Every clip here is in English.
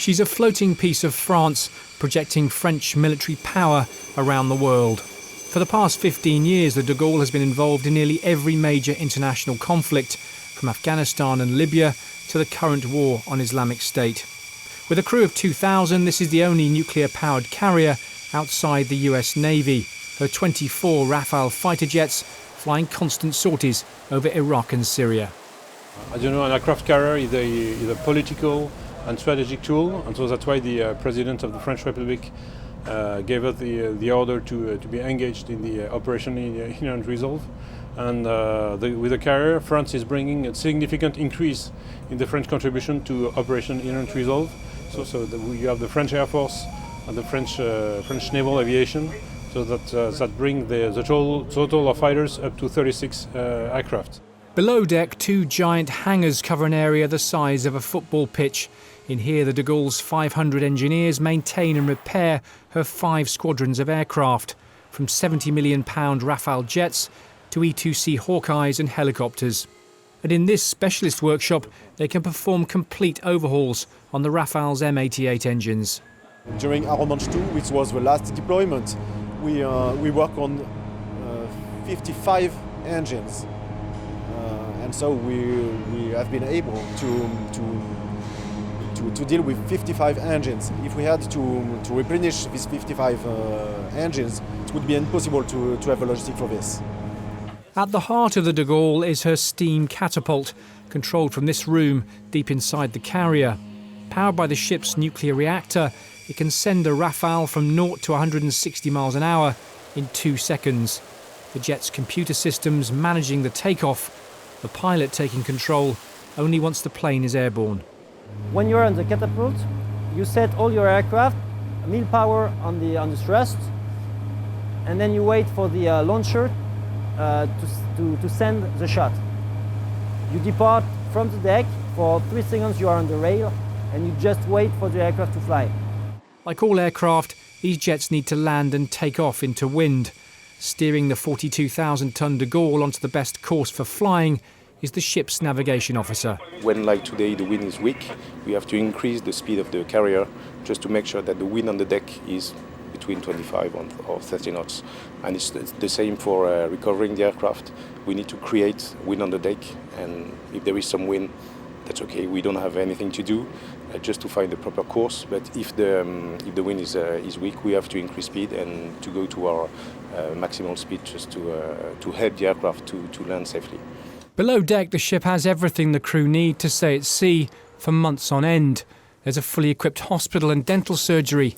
She's a floating piece of France, projecting French military power around the world. For the past 15 years, the de Gaulle has been involved in nearly every major international conflict, from Afghanistan and Libya to the current war on Islamic State. With a crew of 2,000, this is the only nuclear-powered carrier outside the US Navy. Her 24 Rafale fighter jets flying constant sorties over Iraq and Syria. As you know, an aircraft carrier is a political and strategic tool, and so that's why the President of the French Republic gave us the order to be engaged in the Operation Inherent Resolve. And with the carrier, France is bringing a significant increase in the French contribution to Operation Inherent Resolve. So you have the French Air Force and the French Naval Aviation, so that bring the total of fighters up to 36 aircraft. Below deck, two giant hangars cover an area the size of a football pitch. In here, the de Gaulle's 500 engineers maintain and repair her 5 squadrons of aircraft, from £70 million Rafale jets to E-2C Hawkeyes and helicopters. And in this specialist workshop, they can perform complete overhauls on the Rafale's M88 engines. During Arromanche 2, which was the last deployment, we work on 55 engines, and so we have been able to deal with 55 engines. If we had to replenish these 55 engines, it would be impossible to have a logistic for this. At the heart of the de Gaulle is her steam catapult, controlled from this room deep inside the carrier. Powered by the ship's nuclear reactor, it can send a Rafale from 0 to 160 miles an hour in 2 seconds. The jet's computer systems managing the takeoff, the pilot taking control only once the plane is airborne. When you're on the catapult, you set all your aircraft, mil power on the thrust, and then you wait for the launcher to send the shot. You depart from the deck, for 3 seconds you are on the rail, and you just wait for the aircraft to fly. Like all aircraft, these jets need to land and take off into wind. Steering the 42,000-ton de Gaulle onto the best course for flying is the ship's navigation officer. When, like today, the wind is weak, we have to increase the speed of the carrier just to make sure that the wind on the deck is between 25 or 30 knots. And it's the same for recovering the aircraft. We need to create wind on the deck, and if there is some wind, that's okay. We don't have anything to do, just to find the proper course. But if the wind is weak, we have to increase speed and to go to our maximal speed just to help the aircraft to land safely. Below deck, the ship has everything the crew need to stay at sea for months on end. There's a fully equipped hospital and dental surgery.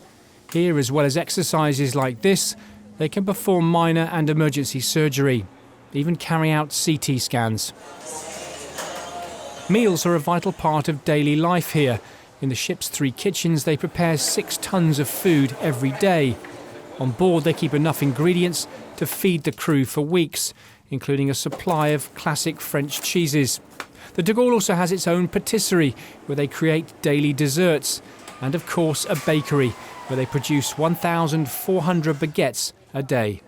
Here, as well as exercises like this, they can perform minor and emergency surgery, even carry out CT scans. Meals are a vital part of daily life here. In the ship's 3 kitchens, they prepare 6 tons of food every day. On board, they keep enough ingredients to feed the crew for weeks, including a supply of classic French cheeses. The de Gaulle also has its own patisserie, where they create daily desserts, and of course a bakery, where they produce 1,400 baguettes a day.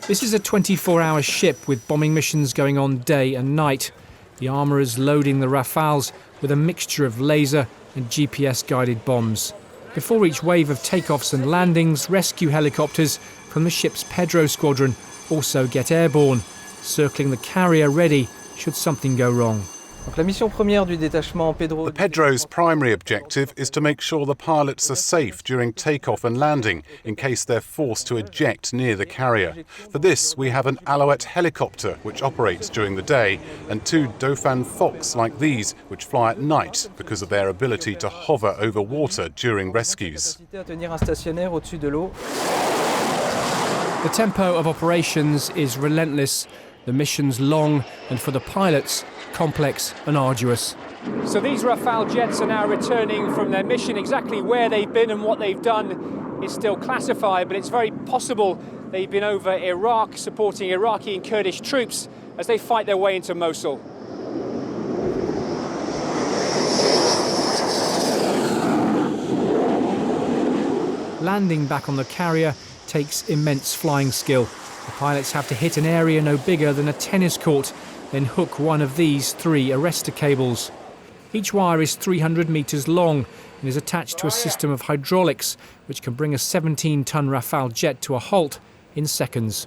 This is a 24-hour ship with bombing missions going on day and night. The armourers loading the Rafales with a mixture of laser and GPS-guided bombs. Before each wave of takeoffs and landings, rescue helicopters from the ship's Pedro squadron also get airborne, circling the carrier ready should something go wrong. The Pedro's primary objective is to make sure the pilots are safe during takeoff and landing in case they're forced to eject near the carrier. For this, we have an Alouette helicopter which operates during the day and 2 Dauphin Fox like these which fly at night because of their ability to hover over water during rescues. The tempo of operations is relentless, the mission's long, and for the pilots, complex and arduous. So these Rafale jets are now returning from their mission. Exactly where they've been and what they've done is still classified, but it's very possible they've been over Iraq, supporting Iraqi and Kurdish troops as they fight their way into Mosul. Landing back on the carrier takes immense flying skill. The pilots have to hit an area no bigger than a tennis court, then hook one of these 3 arrestor cables. Each wire is 300 metres long and is attached to a system of hydraulics which can bring a 17-ton Rafale jet to a halt in seconds.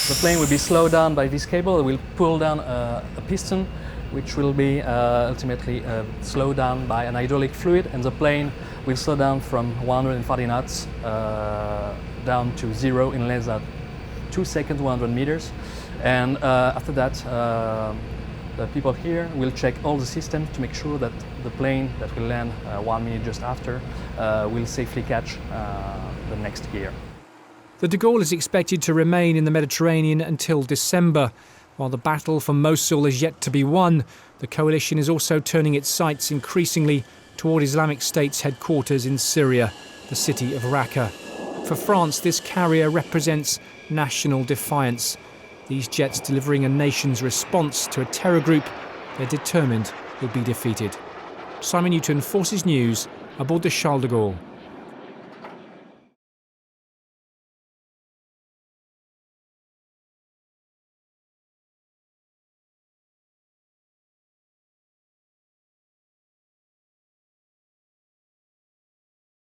The plane will be slowed down by this cable. It will pull down a piston, which will be ultimately slowed down by an hydraulic fluid, and the plane will slow down from 140 knots down to 0 in less than 2 seconds, 100 meters. And after that, the people here will check all the systems to make sure that the plane that will land 1 minute just after will safely catch the next gear. The De Gaulle is expected to remain in the Mediterranean until December. While the battle for Mosul is yet to be won, the coalition is also turning its sights increasingly toward Islamic State's headquarters in Syria, the city of Raqqa. For France, this carrier represents national defiance. These jets delivering a nation's response to a terror group they're determined will be defeated. Simon Newton, Forces News, aboard the Charles de Gaulle.